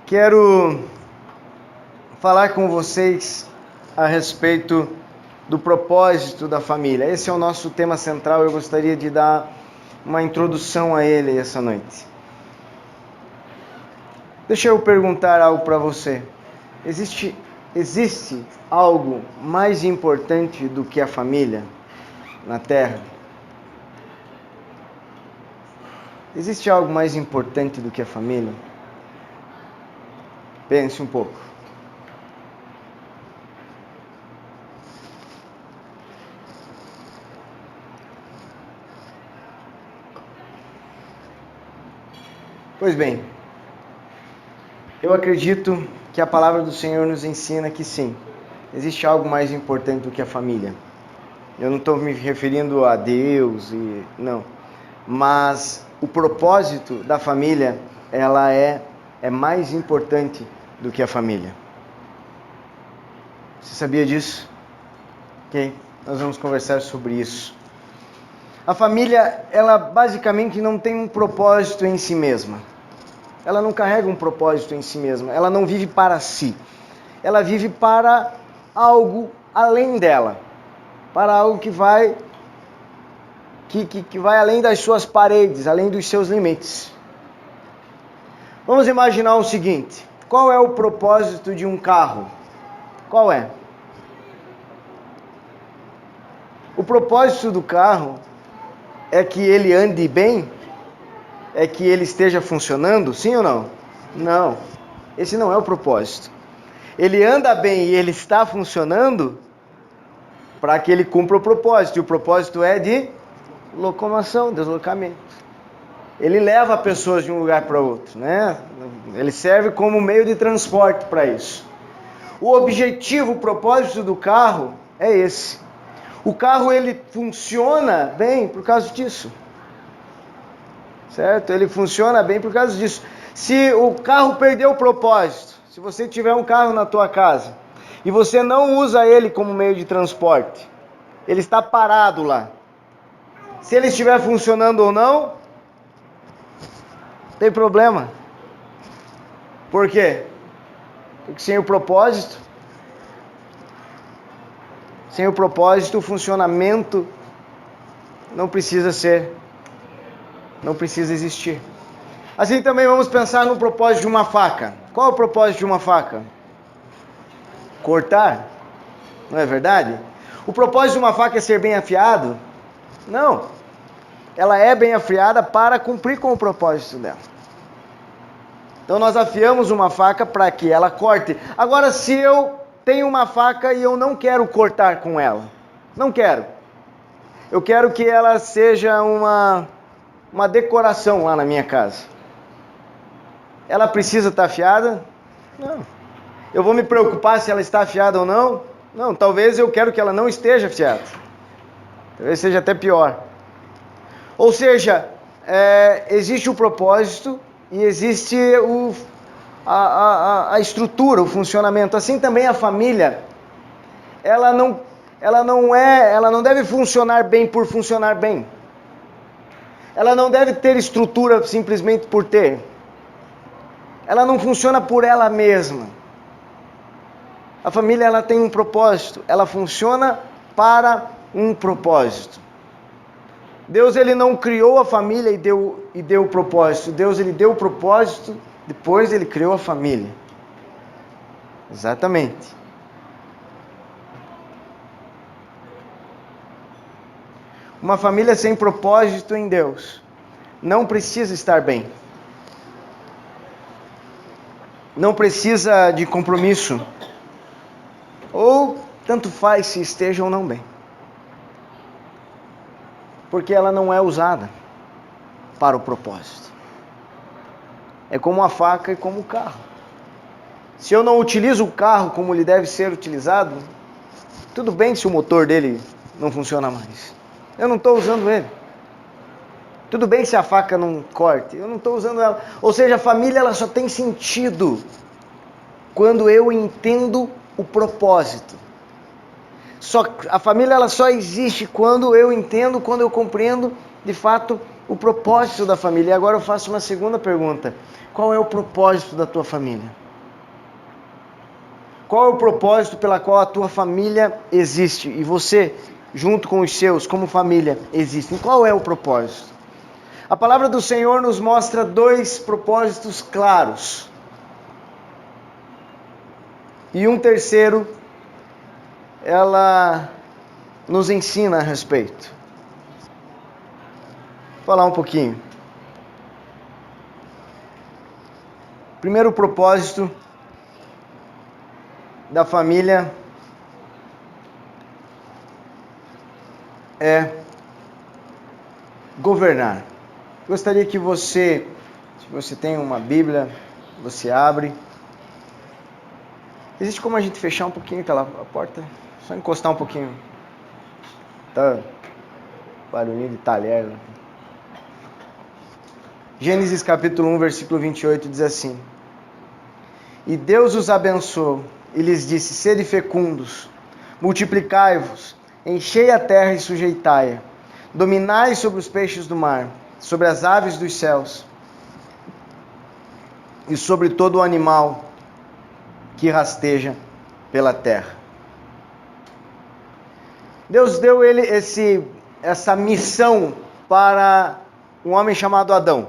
Quero falar com vocês a respeito do propósito da família. Esse é o nosso tema central. Eu gostaria de dar uma introdução a ele essa noite. Deixa eu perguntar algo para você. Existe algo mais importante do que a família na Terra? Existe algo mais importante do que a família? Pense um pouco. Pois bem, eu acredito que a palavra do Senhor nos ensina que sim, existe algo mais importante do que a família. Eu não estou me referindo a Deus, não. Mas o propósito da família, ela é mais importante do que a família. Você sabia disso? Ok, nós vamos conversar sobre isso. A família, ela basicamente não tem um propósito em si mesma. Ela não carrega um propósito em si mesma. Ela não vive para si. Ela vive para algo além dela. Para algo que vai além das suas paredes, além dos seus limites. Vamos imaginar o seguinte: qual é o propósito de um carro? Qual é? O propósito do carro é que ele ande bem? É que ele esteja funcionando? Sim ou não? Não. Esse não é o propósito. Ele anda bem e ele está funcionando para que ele cumpra o propósito. E o propósito é de locomoção, deslocamento. Ele leva pessoas de um lugar para outro, né? Ele serve como meio de transporte para isso. O objetivo, o propósito do carro é esse. O carro, ele funciona bem por causa disso. Certo? Ele funciona bem por causa disso. Se o carro perder o propósito, se você tiver um carro na tua casa e você não usa ele como meio de transporte, ele está parado lá. Se ele estiver funcionando ou não, tem problema. Por quê? Porque sem o propósito, o funcionamento não precisa existir. Assim também vamos pensar no propósito de uma faca. Qual é o propósito de uma faca? Cortar, não é verdade? O propósito de uma faca é ser bem afiado? Não. Ela é bem afiada para cumprir com o propósito dela. Então nós afiamos uma faca para que ela corte. Agora, se eu tenho uma faca e eu não quero cortar com ela, não quero. Eu quero que ela seja uma decoração lá na minha casa. Ela precisa estar afiada? Não. Eu vou me preocupar se ela está afiada ou não? Não, talvez eu quero que ela não esteja afiada. Talvez seja até pior. Ou seja, existe o propósito e existe a estrutura, o funcionamento. Assim também a família, ela não deve funcionar bem por funcionar bem. Ela não deve ter estrutura simplesmente por ter. Ela não funciona por ela mesma. A família, ela tem um propósito. Ela funciona para um propósito. Deus, ele não criou a família e deu o propósito. Deus, ele deu o propósito, depois ele criou a família. Exatamente. Uma família sem propósito em Deus não precisa estar bem. Não precisa de compromisso. Ou tanto faz se esteja ou não bem. Porque ela não é usada para o propósito. É como a faca e como o carro. Se eu não utilizo o carro como ele deve ser utilizado, tudo bem se o motor dele não funciona mais. Eu não estou usando ele. Tudo bem se a faca não corte, eu não estou usando ela. Ou seja, a família, ela só tem sentido quando eu entendo o propósito. A família, ela só existe quando eu entendo, quando eu compreendo de fato O propósito da família. E agora eu faço uma segunda pergunta. Qual é o propósito da tua família? Qual é o propósito pela qual a tua família existe? E você, junto com os seus, como família, existem. Qual é o propósito? A palavra do Senhor nos mostra 2 propósitos claros. E um terceiro, ela nos ensina a respeito. Vou falar um pouquinho. Primeiro propósito da família é governar. Gostaria que você, se você tem uma Bíblia, você abre. Existe como a gente fechar um pouquinho aquela porta? Só encostar um pouquinho. Tá barulhinho de talher. Gênesis capítulo 1, versículo 28 diz assim: E Deus os abençoou e lhes disse: Sede fecundos, multiplicai-vos, enchei a terra e sujeitai-a, dominai sobre os peixes do mar, sobre as aves dos céus e sobre todo o animal que rasteja pela terra. Deus deu essa missão para um homem chamado Adão.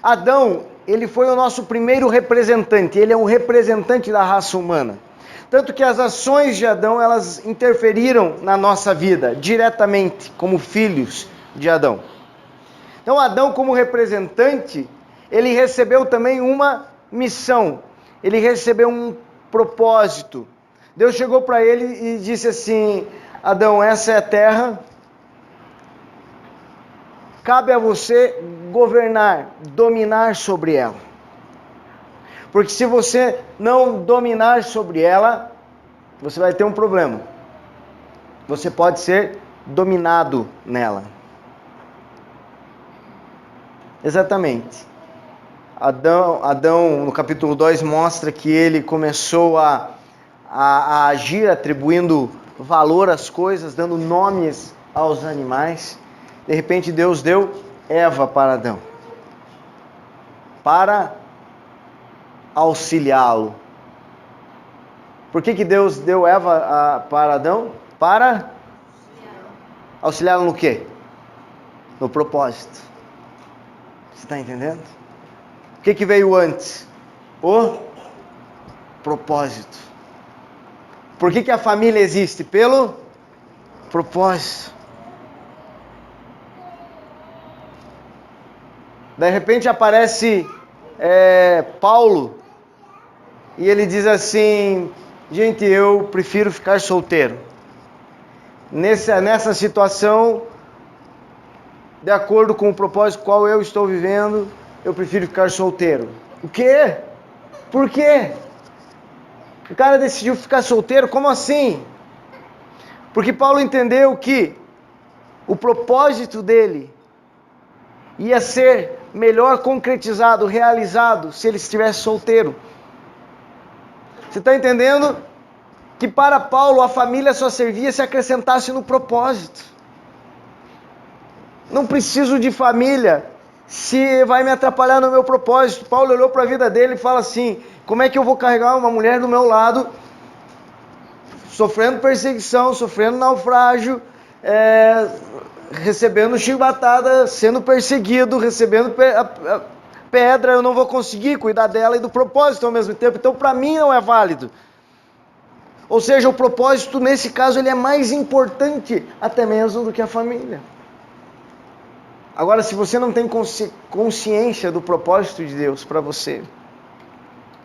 Adão, ele foi o nosso primeiro representante, ele é um representante da raça humana. Tanto que as ações de Adão, elas interferiram na nossa vida, diretamente, como filhos de Adão. Então Adão, como representante, ele recebeu também uma missão, ele recebeu um propósito. Deus chegou para ele e disse assim: Adão, essa é a terra, cabe a você governar, dominar sobre ela. Porque se você não dominar sobre ela, você vai ter um problema. Você pode ser dominado nela. Exatamente. Adão, no capítulo 2, mostra que ele começou a agir atribuindo valor às coisas, dando nomes aos animais. De repente Deus deu Eva para Adão, para auxiliá-lo. Por que Deus deu Eva para Adão? Para auxiliá-lo no quê? No propósito. Você está entendendo? O que veio antes? O propósito. Por que a família existe? Pelo propósito. De repente aparece Paulo e ele diz assim: gente, eu prefiro ficar solteiro. Nessa situação, de acordo com o propósito qual eu estou vivendo, eu prefiro ficar solteiro. O quê? Por quê? O cara decidiu ficar solteiro? Como assim? Porque Paulo entendeu que o propósito dele ia ser melhor concretizado, realizado, se ele estivesse solteiro. Você está entendendo? Que para Paulo a família só servia se acrescentasse no propósito. Não preciso de família se vai me atrapalhar no meu propósito. Paulo olhou para a vida dele e fala assim: como é que eu vou carregar uma mulher do meu lado, sofrendo perseguição, sofrendo naufrágio, recebendo chibatada, sendo perseguido, recebendo pedra, eu não vou conseguir cuidar dela e do propósito ao mesmo tempo. Então para mim não é válido. Ou seja, o propósito nesse caso ele é mais importante até mesmo do que a família. Agora, se você não tem consciência do propósito de Deus para você,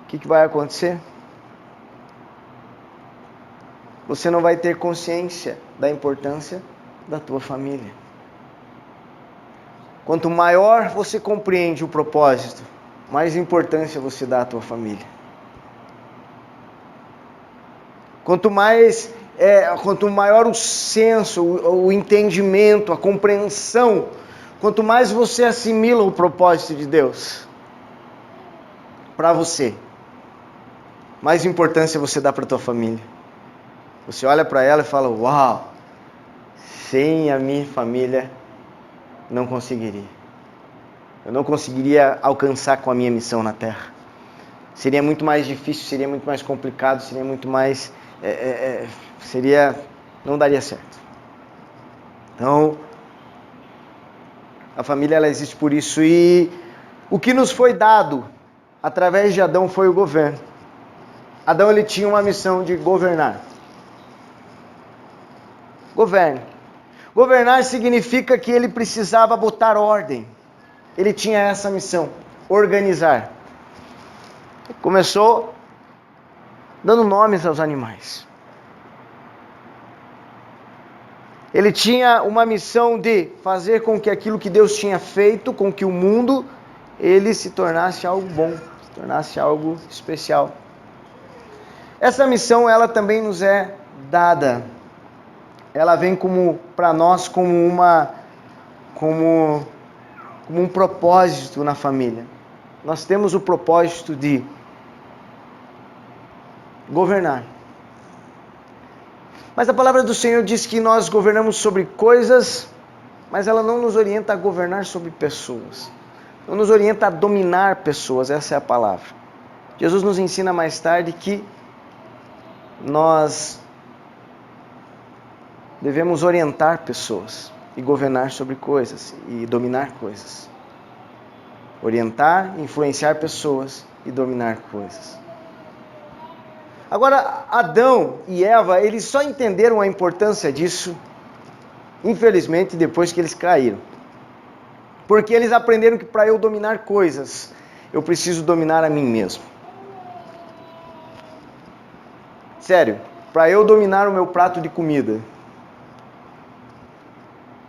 o que vai acontecer? Você não vai ter consciência da importância da tua família. Quanto maior você compreende o propósito, mais importância você dá à tua família. Quanto maior o senso, o entendimento, a compreensão, quanto mais você assimila o propósito de Deus para você, mais importância você dá para a tua família. Você olha para ela e fala: uau, sem a minha família não conseguiria. eu não conseguiria alcançar com a minha missão na Terra. Seria muito mais difícil, seria muito mais complicado, seria muito mais... não daria certo. Então, a família ela existe por isso. E o que nos foi dado através de Adão foi o governo. Adão ele tinha uma missão de governar. Governe. Governar significa que ele precisava botar ordem. Ele tinha essa missão, organizar. Começou dando nomes aos animais. Ele tinha uma missão de fazer com que aquilo que Deus tinha feito, com que o mundo, ele se tornasse algo bom, se tornasse algo especial. Essa missão, ela também nos é dada. Ela vem para nós como um propósito na família. Nós temos o propósito de governar. Mas a palavra do Senhor diz que nós governamos sobre coisas, mas ela não nos orienta a governar sobre pessoas. Não nos orienta a dominar pessoas, essa é a palavra. Jesus nos ensina mais tarde que nós devemos orientar pessoas e governar sobre coisas e dominar coisas. Orientar, influenciar pessoas e dominar coisas. Agora, Adão e Eva, eles só entenderam a importância disso, infelizmente, depois que eles caíram. Porque eles aprenderam que para eu dominar coisas, eu preciso dominar a mim mesmo. Sério, para eu dominar o meu prato de comida,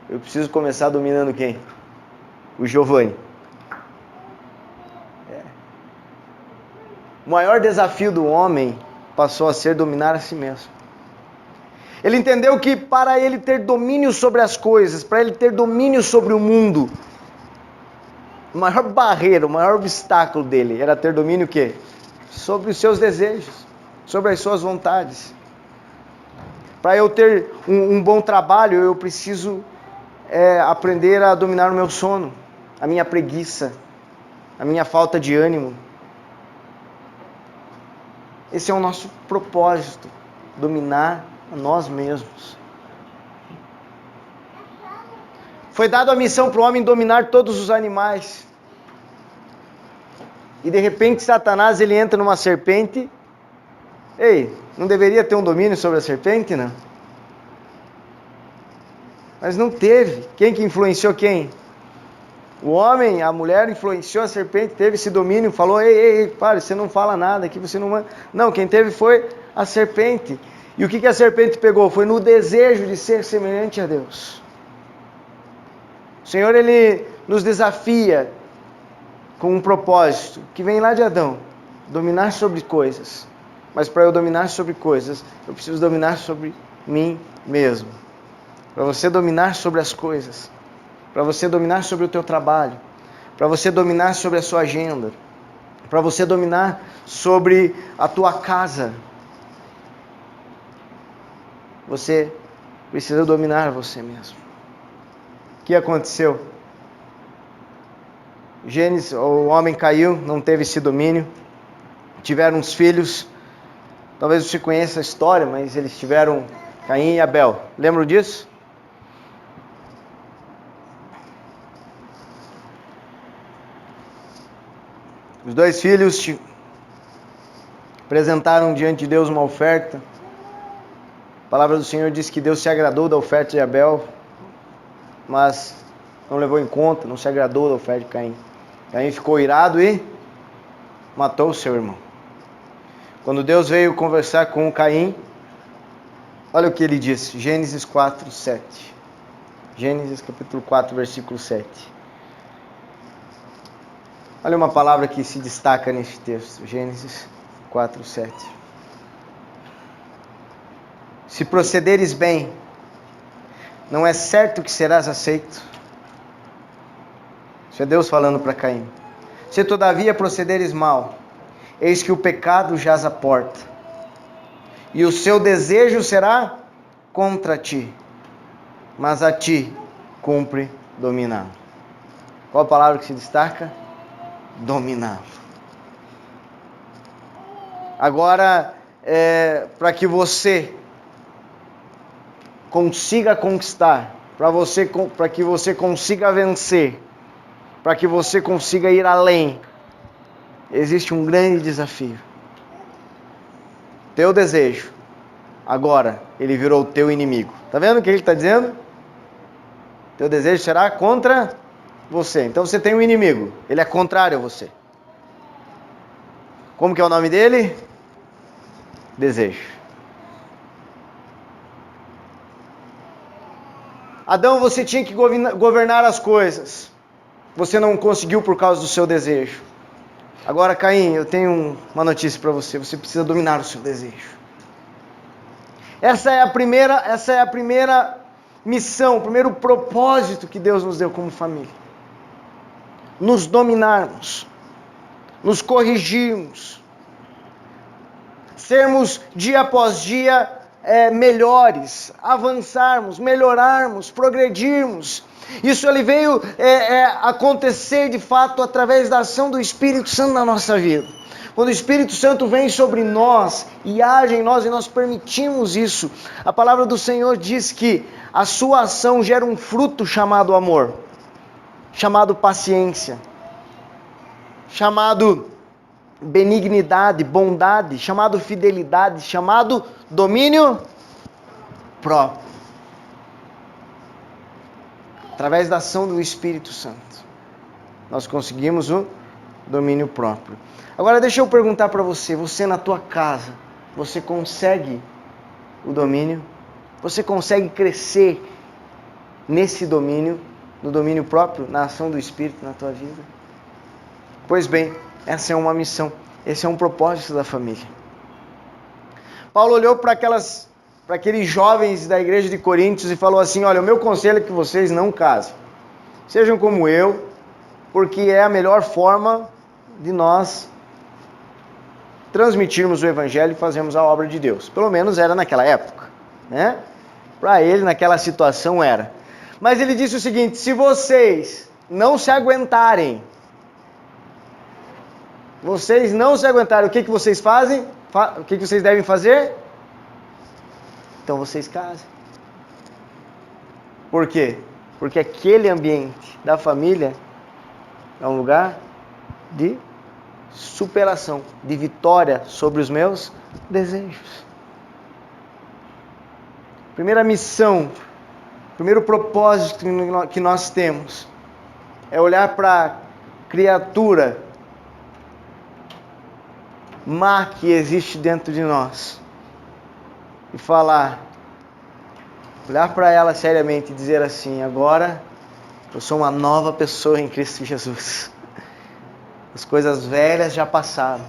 eu preciso começar dominando quem? O Giovanni. O maior desafio do homem passou a ser dominar a si mesmo. Ele entendeu que para ele ter domínio sobre as coisas, para ele ter domínio sobre o mundo, a maior barreira, o maior obstáculo dele era ter domínio o quê? Sobre os seus desejos, sobre as suas vontades. Para eu ter um bom trabalho, eu preciso aprender a dominar o meu sono, a minha preguiça, a minha falta de ânimo. Esse é o nosso propósito, dominar a nós mesmos. Foi dada a missão para o homem dominar todos os animais. E de repente Satanás ele entra numa serpente. Ei, não deveria ter um domínio sobre a serpente, não? Mas não teve. Quem que influenciou quem? O homem, a mulher influenciou a serpente, teve esse domínio, falou, ei, pare, você não fala nada aqui, você não manda. Não, quem teve foi a serpente. E o que a serpente pegou? Foi no desejo de ser semelhante a Deus. O Senhor, Ele nos desafia com um propósito, que vem lá de Adão, dominar sobre coisas. Mas para eu dominar sobre coisas, eu preciso dominar sobre mim mesmo. Para você dominar sobre as coisas, para você dominar sobre o teu trabalho, para você dominar sobre a sua agenda, para você dominar sobre a tua casa, você precisa dominar você mesmo. O que aconteceu? Gênesis, o homem caiu, não teve esse domínio, tiveram uns filhos, talvez você conheça a história, mas eles tiveram Caim e Abel, lembram disso? Os dois filhos apresentaram diante de Deus uma oferta. A palavra do Senhor diz que Deus se agradou da oferta de Abel, mas não levou em conta, não se agradou da oferta de Caim. Caim ficou irado e matou o seu irmão. Quando Deus veio conversar com Caim, olha o que ele disse, Gênesis 4, 7. Gênesis capítulo 4, versículo 7. Olha uma palavra que se destaca neste texto, Gênesis 4, 7. Se procederes bem, não é certo que serás aceito. Isso é Deus falando para Caim. Se todavia procederes mal, eis que o pecado jaz à porta, e o seu desejo será contra ti, mas a ti cumpre dominá-lo. Qual a palavra que se destaca? Dominá-lo. Agora, para que você consiga conquistar, para que você consiga vencer, para que você consiga ir além, existe um grande desafio. Teu desejo, agora, ele virou o teu inimigo. Tá vendo o que ele está dizendo? Teu desejo será contra você. Então você tem um inimigo, ele é contrário a você. Como que é o nome dele? Desejo. Adão, você tinha que governar as coisas. Você não conseguiu por causa do seu desejo. Agora, Caim, eu tenho uma notícia para você. Você precisa dominar o seu desejo. Essa é a primeira missão, o primeiro propósito que Deus nos deu como família. Nos dominarmos, nos corrigirmos, sermos dia após dia melhores, avançarmos, melhorarmos, progredirmos. Isso ele veio acontecer de fato através da ação do Espírito Santo na nossa vida. Quando o Espírito Santo vem sobre nós e age em nós e nós permitimos isso, a palavra do Senhor diz que a sua ação gera um fruto chamado amor, chamado paciência, chamado benignidade, bondade, chamado fidelidade, chamado domínio próprio. Através da ação do Espírito Santo, nós conseguimos o domínio próprio. Agora deixa eu perguntar para você na tua casa, você consegue o domínio? Você consegue crescer nesse domínio, no domínio próprio, na ação do Espírito na tua vida? Pois bem, essa é uma missão, esse é um propósito da família. Paulo olhou para aqueles jovens da igreja de Coríntios e falou assim: olha, o meu conselho é que vocês não casem. Sejam como eu, porque é a melhor forma de nós transmitirmos o Evangelho e fazermos a obra de Deus. Pelo menos era naquela época, né? Para ele, naquela situação era. Mas ele disse o seguinte: se vocês não se aguentarem, o que vocês fazem? O que vocês devem fazer? Então vocês casem. Por quê? Porque aquele ambiente da família é um lugar de superação, de vitória sobre os meus desejos. Primeira missão, primeiro propósito que nós temos é olhar para a criatura má que existe dentro de nós e olhar para ela seriamente e dizer assim: agora eu sou uma nova pessoa em Cristo Jesus. As coisas velhas já passaram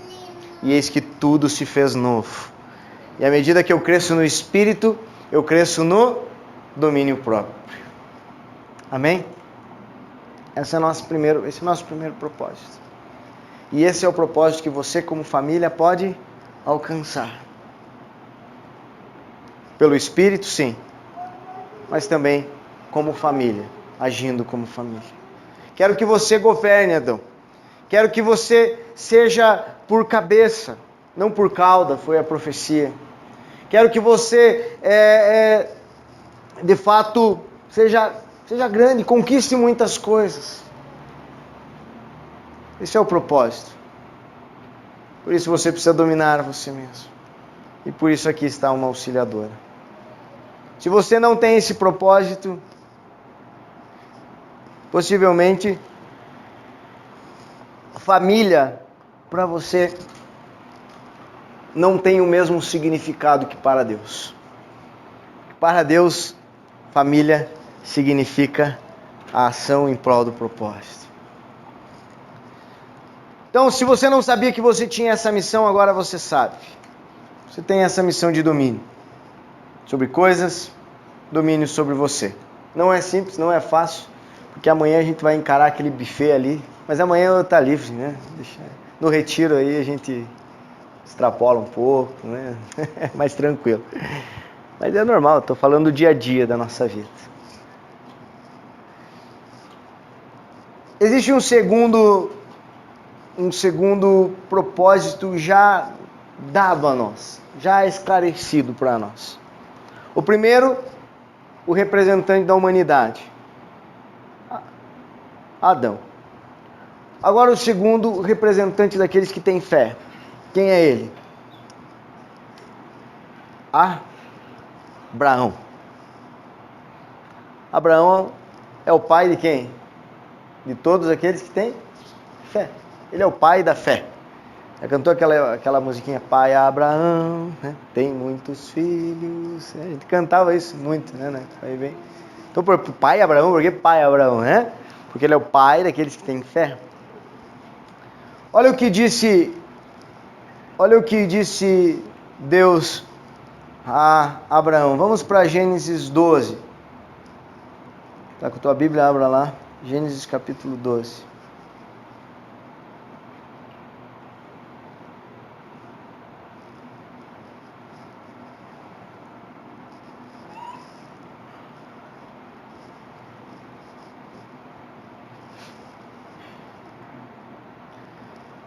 e eis que tudo se fez novo. E à medida que eu cresço no Espírito, eu cresço no domínio próprio. Amém? Esse é o nosso primeiro propósito. E esse é o propósito que você como família pode alcançar. Pelo Espírito, sim. Mas também como família, agindo como família. Quero que você governe, Adão. Quero que você seja por cabeça, não por cauda, foi a profecia. Quero que você, de fato, seja grande, conquiste muitas coisas. Esse é o propósito. Por isso você precisa dominar você mesmo. E por isso aqui está uma auxiliadora. Se você não tem esse propósito, possivelmente família para você não tem o mesmo significado que para Deus. Para Deus, família significa a ação em prol do propósito. Então, se você não sabia que você tinha essa missão, agora você sabe. Você tem essa missão de domínio sobre coisas, domínio sobre você. Não é simples, não é fácil, porque amanhã a gente vai encarar aquele buffet ali, mas amanhã tá livre, né? No retiro aí a gente extrapola um pouco, né? Mais tranquilo. Mas é normal, estou falando do dia a dia da nossa vida. Existe um segundo propósito já dado a nós, já esclarecido para nós. O primeiro, o representante da humanidade, Adão. Agora o segundo, o representante daqueles que têm fé. Quem é ele? Abraão. Abraão é o pai de quem? De todos aqueles que têm fé. Ele é o pai da fé. Já cantou aquela musiquinha, Pai Abraão, né? Tem muitos filhos. A gente cantava isso muito, né? Aí vem. Então, por pai Abraão, por que pai Abraão, né? Porque ele é o pai daqueles que têm fé. Olha o que disse Deus a Abraão. Vamos para Gênesis 12. Tá com a tua Bíblia, abra lá. Gênesis capítulo 12.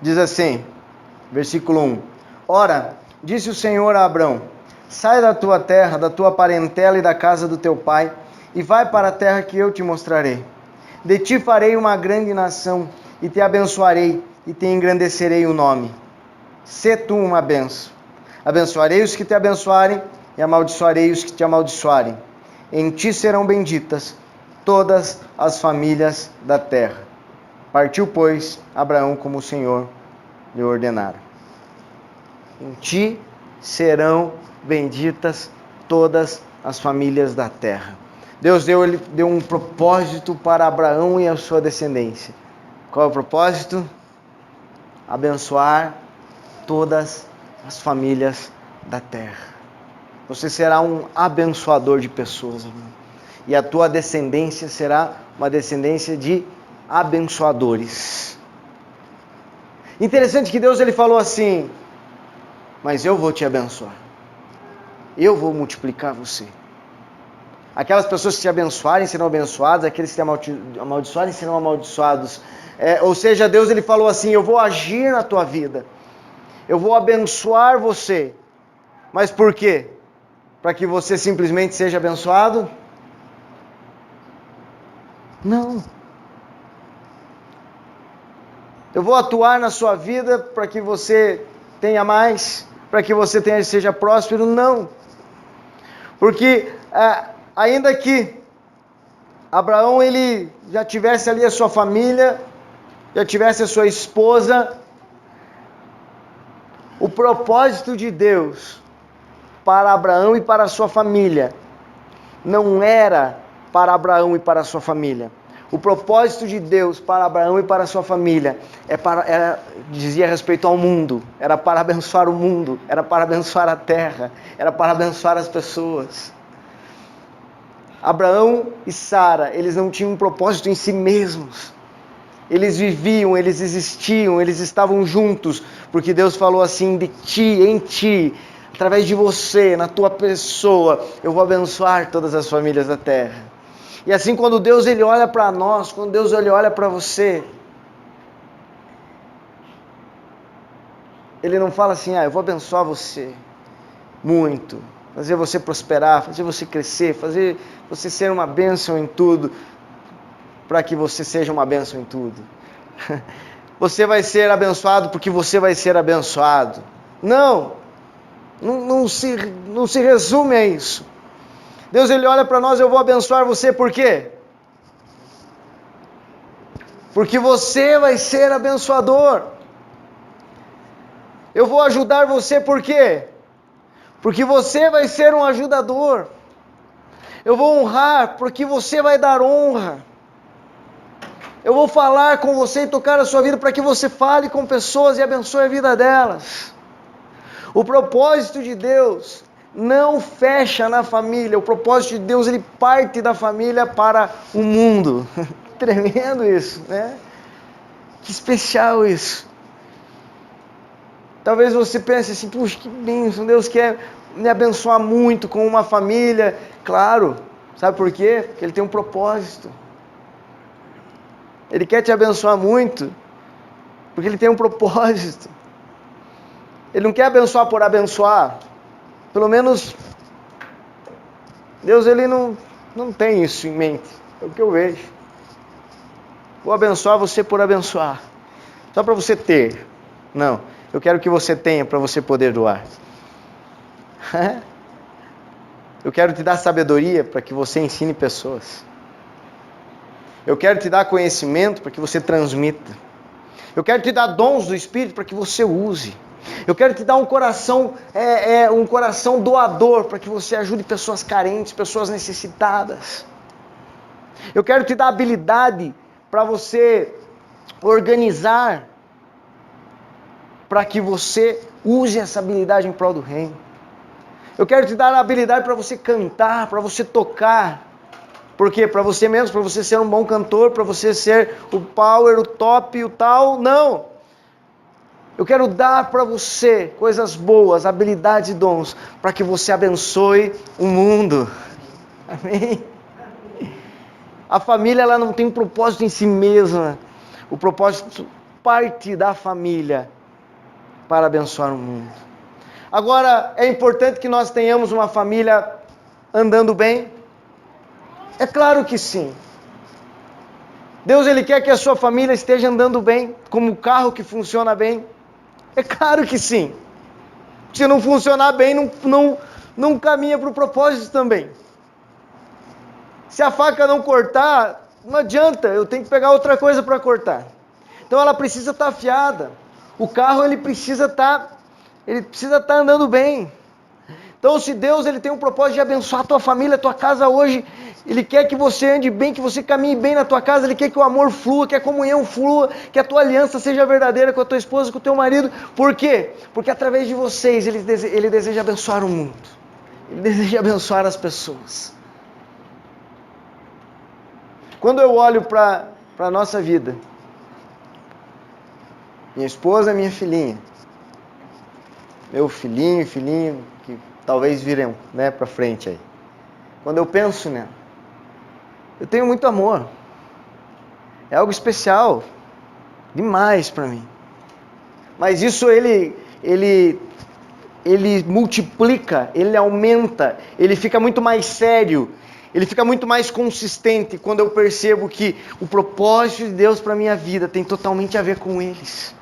Diz assim, versículo 1. Ora, disse o Senhor a Abrão, sai da tua terra, da tua parentela e da casa do teu pai, e vai para a terra que eu te mostrarei. De ti farei uma grande nação, e te abençoarei, e te engrandecerei o nome. Sê tu uma benção. Abençoarei os que te abençoarem, e amaldiçoarei os que te amaldiçoarem. Em ti serão benditas todas as famílias da terra. Partiu, pois, Abraão como o Senhor lhe ordenara. Em ti serão benditas todas as famílias da terra. Deus deu um propósito para Abraão e a sua descendência. Qual é o propósito? Abençoar todas as famílias da terra. Você será um abençoador de pessoas, Abraão. E a tua descendência será uma descendência de abençoadores. Interessante que Deus ele falou assim, mas eu vou te abençoar. Eu vou multiplicar você. Aquelas pessoas que te abençoarem serão abençoadas, aqueles que te amaldiçoarem serão amaldiçoados. Ou seja, Deus ele falou assim, eu vou agir na tua vida. Eu vou abençoar você. Mas por quê? Para que você simplesmente seja abençoado? Não. Eu vou atuar na sua vida para que você tenha mais, para que você seja próspero? Não. Porque ainda que Abraão ele já tivesse ali a sua família, já tivesse a sua esposa, o propósito de Deus para Abraão e para a sua família não era para Abraão e para a sua família. O propósito de Deus para Abraão e para a sua família dizia respeito ao mundo, era para abençoar o mundo, era para abençoar a terra, era para abençoar as pessoas. Abraão e Sara, eles não tinham um propósito em si mesmos. Eles viviam, eles existiam, eles estavam juntos, porque Deus falou assim, de ti, em ti, através de você, na tua pessoa, eu vou abençoar todas as famílias da terra. E assim, quando Deus ele olha para nós, quando Deus ele olha para você, Ele não fala assim, eu vou abençoar você muito, fazer você prosperar, fazer você crescer, fazer você ser uma bênção em tudo, para que você seja uma bênção em tudo. Você vai ser abençoado porque você vai ser abençoado. Não se resume a isso. Deus ele olha para nós, eu vou abençoar você, por quê? Porque você vai ser abençoador. Eu vou ajudar você, por quê? Porque você vai ser um ajudador. Eu vou honrar, porque você vai dar honra. Eu vou falar com você e tocar a sua vida para que você fale com pessoas e abençoe a vida delas. O propósito de Deus não fecha na família. O propósito de Deus, ele parte da família para o mundo. Tremendo isso, né? Que especial isso. Talvez você pense assim, puxa, que bênção, Deus quer me abençoar muito com uma família. Claro, sabe por quê? Porque Ele tem um propósito. Ele quer te abençoar muito, porque Ele tem um propósito. Ele não quer abençoar por abençoar. Pelo menos, Deus Ele não tem isso em mente. É o que eu vejo. Vou abençoar você por abençoar. Só para você ter. Não, eu quero que você tenha para você poder doar. Eu quero te dar sabedoria para que você ensine pessoas. Eu quero te dar conhecimento para que você transmita. Eu quero te dar dons do Espírito para que você use. Eu quero te dar um coração doador para que você ajude pessoas carentes, pessoas necessitadas. Eu quero te dar habilidade para você organizar, para que você use essa habilidade em prol do reino. Eu quero te dar a habilidade para você cantar, para você tocar. Por quê? Para você mesmo, para você ser um bom cantor, para você ser o power, o top, o tal. Não! Eu quero dar para você coisas boas, habilidades e dons, para que você abençoe o mundo. Amém? A família, ela não tem um propósito em si mesma. O propósito parte da família para abençoar o mundo. Agora, é importante que nós tenhamos uma família andando bem? É claro que sim. Deus, Ele quer que a sua família esteja andando bem, como um carro que funciona bem. É claro que sim. Se não funcionar bem, não caminha para o propósito também. Se a faca não cortar, não adianta, eu tenho que pegar outra coisa para cortar. Então ela precisa estar afiada. O carro ele precisa estar andando bem. Então se Deus ele tem um propósito de abençoar a tua família, a tua casa hoje, Ele quer que você ande bem, que você caminhe bem na tua casa, Ele quer que o amor flua, que a comunhão flua, que a tua aliança seja verdadeira com a tua esposa, com o teu marido. Por quê? Porque através de vocês Ele deseja abençoar o mundo. Ele deseja abençoar as pessoas. Quando eu olho para a nossa vida, minha esposa, minha filhinha, meu filhinho, que talvez virem, né, para frente aí. Quando eu penso nela, eu tenho muito amor. É algo especial, demais para mim. Mas isso ele multiplica, ele aumenta, ele fica muito mais sério, ele fica muito mais consistente quando eu percebo que o propósito de Deus para minha vida tem totalmente a ver com eles.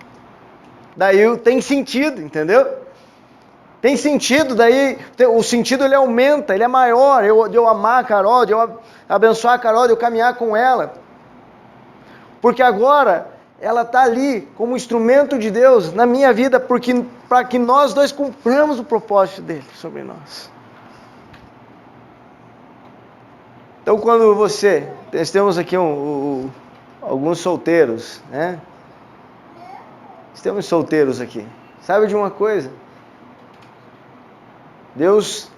Daí tem sentido, entendeu? Tem sentido, daí o sentido ele aumenta, ele é maior, de eu amar a Carol, de eu abençoar a Carol, de eu caminhar com ela. Porque agora ela está ali como instrumento de Deus na minha vida, para que nós dois cumpramos o propósito dele sobre nós. Então quando nós temos aqui alguns solteiros, né? Temos solteiros aqui. Sabe de uma coisa? Deus,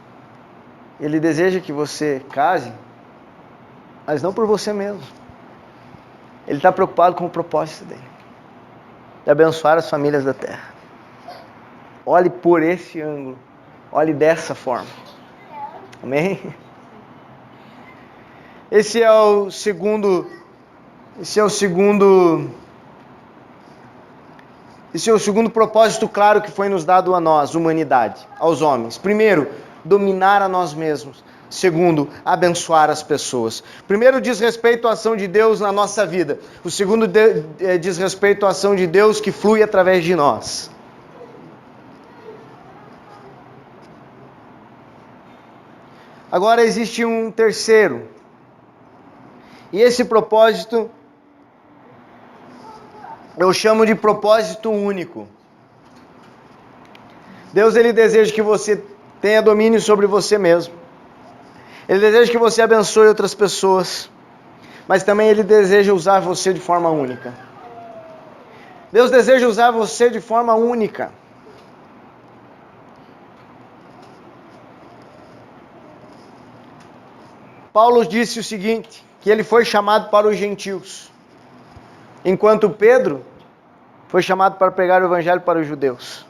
Ele deseja que você case, mas não por você mesmo. Ele está preocupado com o propósito dele, de abençoar as famílias da terra. Olhe por esse ângulo, olhe dessa forma. Amém? Esse é o segundo propósito claro que foi nos dado a nós, humanidade, aos homens. Primeiro, dominar a nós mesmos. Segundo, abençoar as pessoas. Primeiro diz respeito à ação de Deus na nossa vida. O segundo diz respeito à ação de Deus que flui através de nós. Agora existe um terceiro. E esse propósito eu chamo de propósito único. Deus ele deseja que você tenha domínio sobre você mesmo. Ele deseja que você abençoe outras pessoas. Mas também ele deseja usar você de forma única. Deus deseja usar você de forma única. Paulo disse o seguinte, que ele foi chamado para os gentios, enquanto Pedro foi chamado para pregar o evangelho para os judeus.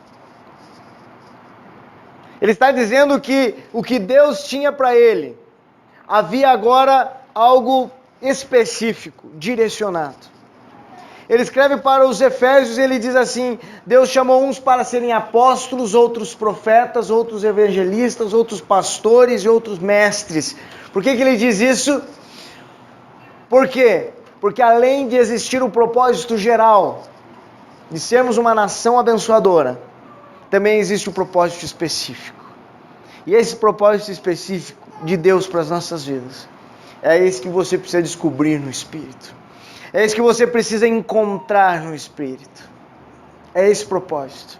Ele está dizendo que o que Deus tinha para ele, havia agora algo específico, direcionado. Ele escreve para os Efésios e ele diz assim: Deus chamou uns para serem apóstolos, outros profetas, outros evangelistas, outros pastores e outros mestres. Por que ele diz isso? Por quê? Porque além de existir o propósito geral de sermos uma nação abençoadora, também existe um propósito específico. E esse propósito específico de Deus para as nossas vidas é esse que você precisa descobrir no Espírito. É isso que você precisa encontrar no Espírito. É esse propósito.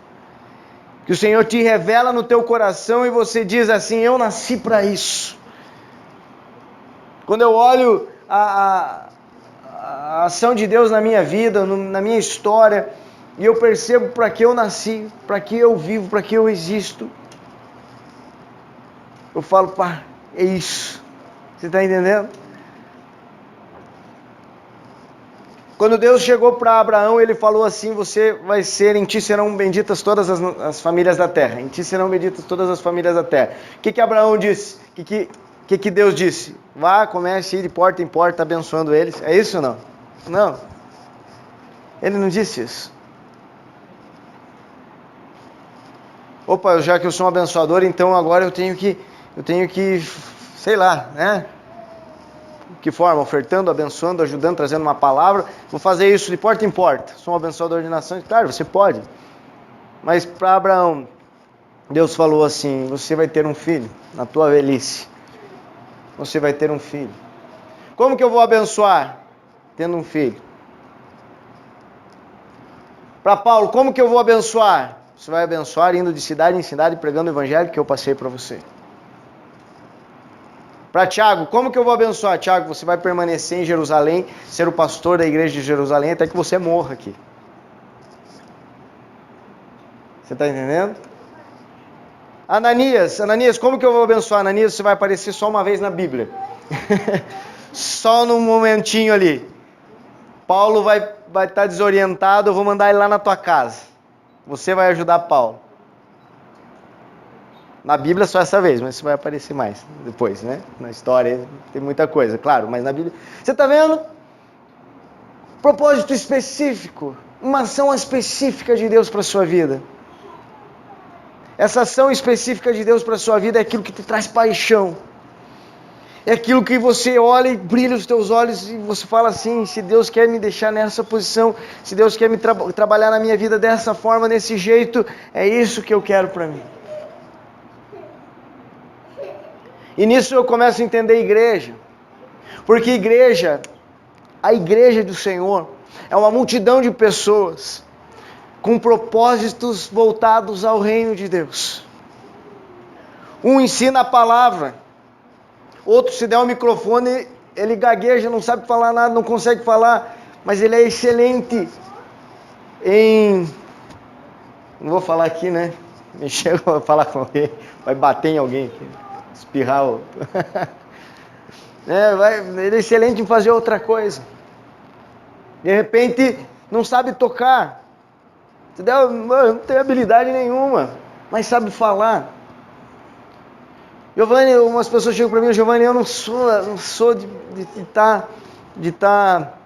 Que o Senhor te revela no teu coração e você diz assim: eu nasci para isso. Quando eu olho a ação de Deus na minha vida, na minha história, e eu percebo para que eu nasci, para que eu vivo, para que eu existo, eu falo: pá, é isso. Você está entendendo? Quando Deus chegou para Abraão, ele falou assim: você vai ser, em ti serão benditas todas as famílias da terra. Em ti serão benditas todas as famílias da terra. O que Abraão disse? O que Deus disse? Vá, comece a ir de porta em porta abençoando eles. É isso ou não? Não. Ele não disse isso. Opa, já que eu sou um abençoador, então agora eu tenho que, sei lá, né? Que forma? Ofertando, abençoando, ajudando, trazendo uma palavra. Vou fazer isso de porta em porta. Sou um abençoador de nações. Claro, você pode. Mas para Abraão, Deus falou assim: você vai ter um filho na tua velhice. Você vai ter um filho. Como que eu vou abençoar? Tendo um filho. Para Paulo, como que eu vou abençoar? Você vai abençoar indo de cidade em cidade pregando o evangelho que eu passei para você. Para Tiago, como que eu vou abençoar? Tiago, você vai permanecer em Jerusalém, ser o pastor da igreja de Jerusalém até que você morra aqui. Você está entendendo? Ananias, como que eu vou abençoar? Ananias, você vai aparecer só uma vez na Bíblia. Só num momentinho ali. Paulo vai estar desorientado, eu vou mandar ele lá na tua casa. Você vai ajudar Paulo. Na Bíblia só essa vez, mas isso vai aparecer mais depois, né? Na história tem muita coisa, claro, mas na Bíblia... Você está vendo? Propósito específico, uma ação específica de Deus para a sua vida. Essa ação específica de Deus para a sua vida é aquilo que te traz paixão. É aquilo que você olha e brilha os teus olhos e você fala assim: se Deus quer me deixar nessa posição, se Deus quer me trabalhar na minha vida dessa forma, desse jeito, é isso que eu quero para mim. E nisso eu começo a entender a igreja. Porque a igreja do Senhor, é uma multidão de pessoas com propósitos voltados ao reino de Deus. Um ensina a palavra, outro, se der um microfone, ele gagueja, não sabe falar nada, não consegue falar, mas ele é excelente em... Não vou falar aqui, né? Mexer, vou falar com alguém, vai bater em alguém aqui. Espirrar o... ele é excelente em fazer outra coisa. De repente não sabe tocar, entendeu? Não tem habilidade nenhuma, mas sabe falar. Giovanni, umas pessoas chegam para mim: Giovanni, eu não sou de estar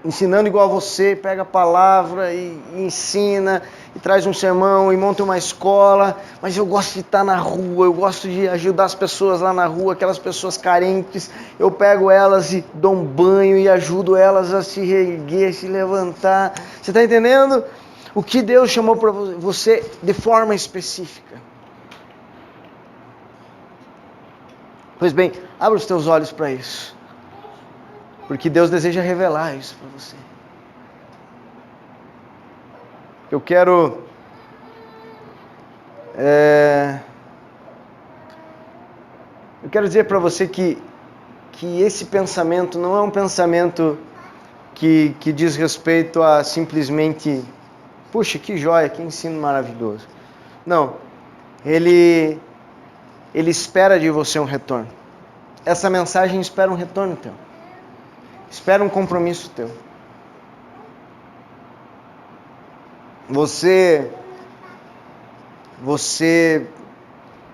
ensinando igual a você. Pega a palavra e ensina, e traz um sermão, e monta uma escola, mas eu gosto de estar na rua, eu gosto de ajudar as pessoas lá na rua, aquelas pessoas carentes. Eu pego elas e dou um banho e ajudo elas a se reerguer, se levantar. Você está entendendo? O que Deus chamou para você de forma específica. Pois bem, abra os teus olhos para isso. Porque Deus deseja revelar isso para você. Eu quero dizer para você que esse pensamento não é um pensamento que diz respeito a simplesmente: puxa, que joia, que ensino maravilhoso. Não, ele espera de você um retorno. Essa mensagem espera um retorno teu. Espera um compromisso teu.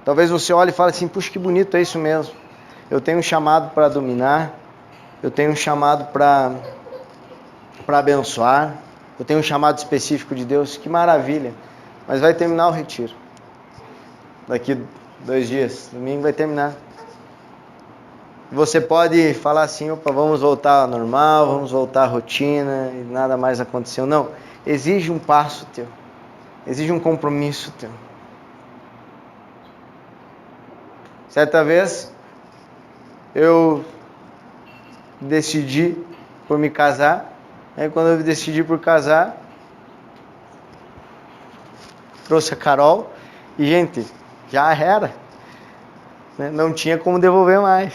Talvez você olhe e fale assim: puxa, que bonito, é isso mesmo. Eu tenho um chamado para dominar, eu tenho um chamado para para abençoar. Eu tenho um chamado específico de Deus, que maravilha. Mas vai terminar o retiro. Daqui 2 dias, domingo vai terminar. Você pode falar assim, opa, vamos voltar ao normal, vamos voltar à rotina, e nada mais aconteceu. Não, exige um passo teu. Exige um compromisso teu. Certa vez, eu decidi por me casar. Aí quando eu decidi por casar, trouxe a Carol. E, gente, já era. Não tinha como devolver mais.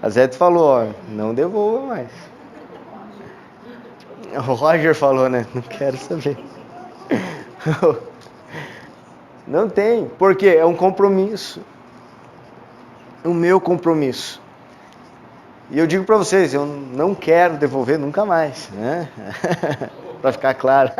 A Zete falou, ó, não devolva mais. O Roger falou, né? Não quero saber. Não tem, porque é um compromisso. O meu compromisso. E eu digo para vocês, eu não quero devolver nunca mais, né? Para ficar claro.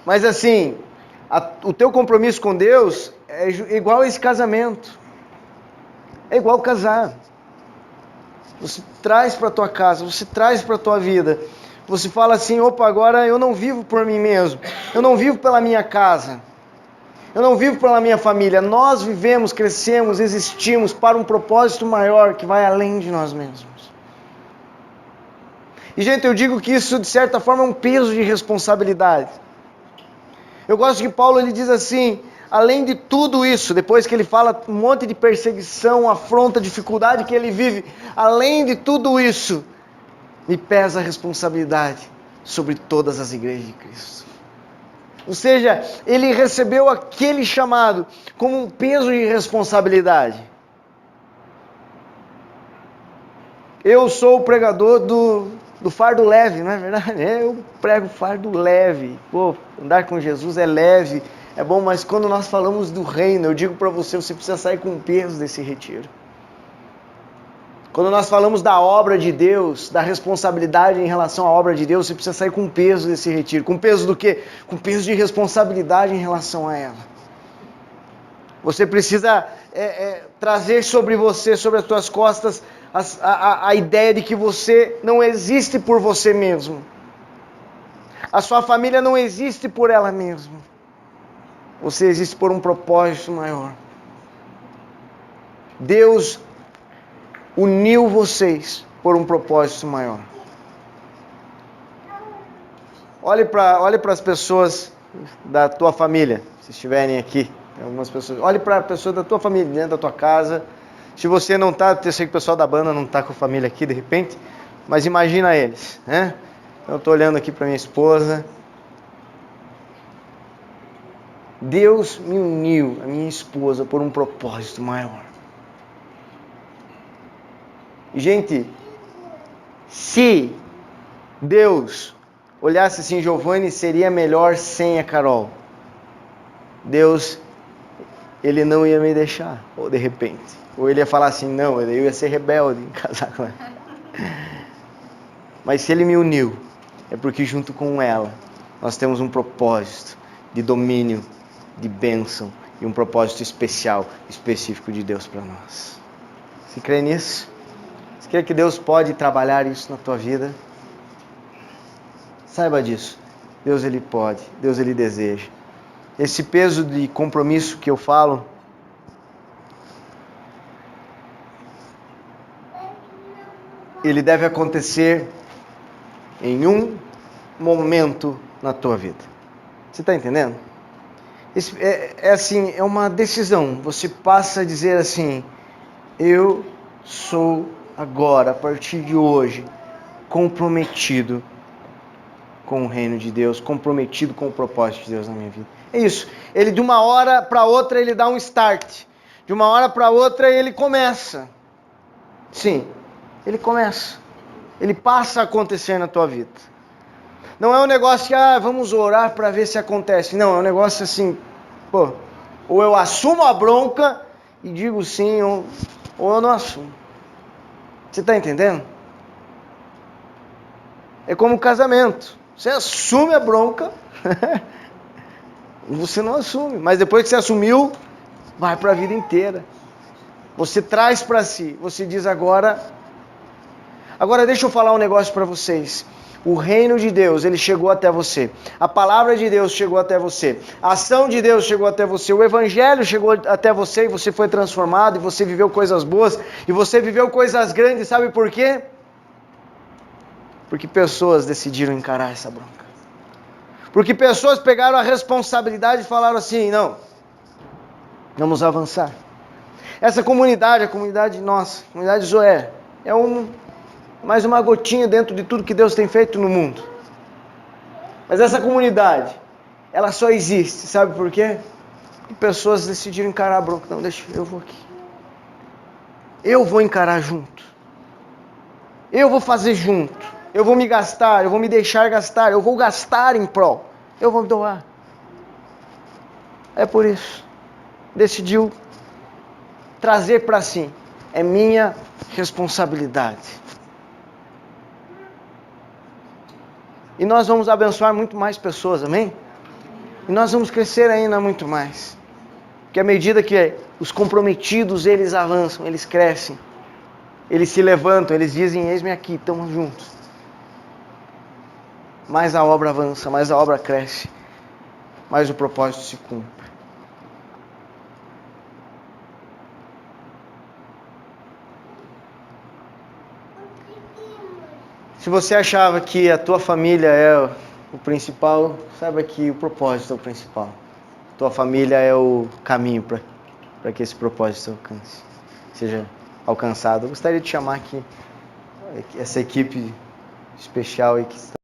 Mas assim, o teu compromisso com Deus é igual a esse casamento. É igual casar. Você traz para tua casa, você traz para tua vida. Você fala assim, opa, agora eu não vivo por mim mesmo. Eu não vivo pela minha casa. Eu não vivo pela minha família. Nós vivemos, crescemos, existimos para um propósito maior que vai além de nós mesmos. E, gente, eu digo que isso, de certa forma, é um peso de responsabilidade. Eu gosto que Paulo ele diz assim, além de tudo isso, depois que ele fala um monte de perseguição, afronta, dificuldade que ele vive, além de tudo isso, me pesa a responsabilidade sobre todas as igrejas de Cristo. Ou seja, ele recebeu aquele chamado como um peso de responsabilidade. Eu sou o pregador do fardo leve, não é verdade? Eu prego fardo leve. Pô, andar com Jesus é leve, é bom, mas quando nós falamos do reino, eu digo para você, você precisa sair com o peso desse retiro. Quando nós falamos da obra de Deus, da responsabilidade em relação à obra de Deus, você precisa sair com o peso desse retiro. Com peso do quê? Com peso de responsabilidade em relação a ela. Você precisa trazer sobre você, sobre as tuas costas, a ideia de que você não existe por você mesmo. A sua família não existe por ela mesma. Você existe por um propósito maior. Deus uniu vocês por um propósito maior. Olhe para as pessoas da tua família, se estiverem aqui. Tem algumas pessoas. Olhe para a pessoa da tua família, dentro da tua casa. Se você não está, eu sei que o pessoal da banda não está com a família aqui de repente, mas imagina eles, né? Eu estou olhando aqui para minha esposa. Deus me uniu, a minha esposa, por um propósito maior. Gente, se Deus olhasse assim, Giovanni seria melhor sem a Carol. Deus, ele não ia me deixar, ou de repente. Ou ele ia falar assim, não, eu ia ser rebelde em casar com ela. Mas se ele me uniu, é porque junto com ela, nós temos um propósito de domínio, de bênção, e um propósito especial, específico de Deus para nós. Você crê nisso? Você crê que Deus pode trabalhar isso na tua vida? Saiba disso. Deus ele pode, Deus ele deseja. Esse peso de compromisso que eu falo, ele deve acontecer em um momento na tua vida. Você está entendendo? Assim, é uma decisão. Você passa a dizer assim, eu sou agora, a partir de hoje, comprometido com o reino de Deus, comprometido com o propósito de Deus na minha vida. É isso. Ele de uma hora para outra ele dá um start. De uma hora para outra ele começa. Sim, ele começa. Ele passa a acontecer na tua vida. Não é um negócio que, vamos orar para ver se acontece. Não, é um negócio assim, pô, ou eu assumo a bronca e digo sim, ou eu não assumo. Você está entendendo? É como um casamento. Você assume a bronca, você não assume, mas depois que você assumiu, vai para a vida inteira. Você traz para si, você diz agora deixa eu falar um negócio para vocês. O reino de Deus, ele chegou até você. A palavra de Deus chegou até você. A ação de Deus chegou até você. O evangelho chegou até você e você foi transformado e você viveu coisas boas e você viveu coisas grandes. Sabe por quê? Porque pessoas decidiram encarar essa bronca. Porque pessoas pegaram a responsabilidade e falaram assim, não, vamos avançar. Essa comunidade, a comunidade nossa, a comunidade Zoé, é mais uma gotinha dentro de tudo que Deus tem feito no mundo. Mas essa comunidade, ela só existe, sabe por quê? Porque pessoas decidiram encarar a bronca. Não, deixa, eu vou aqui. Eu vou encarar junto. Eu vou fazer junto. Eu vou me gastar, eu vou me deixar gastar, eu vou gastar em prol. Eu vou me doar. É por isso. Decidiu trazer para si. É minha responsabilidade. E nós vamos abençoar muito mais pessoas, amém? E nós vamos crescer ainda muito mais. Porque à medida que os comprometidos, eles avançam, eles crescem, eles se levantam, eles dizem, eis-me aqui, estamos juntos. Mais a obra avança, mais a obra cresce, mais o propósito se cumpre. Se você achava que a tua família é o principal, saiba que o propósito é o principal. Tua família é o caminho para que esse propósito seja alcançado. Eu gostaria de chamar aqui essa equipe especial aí que está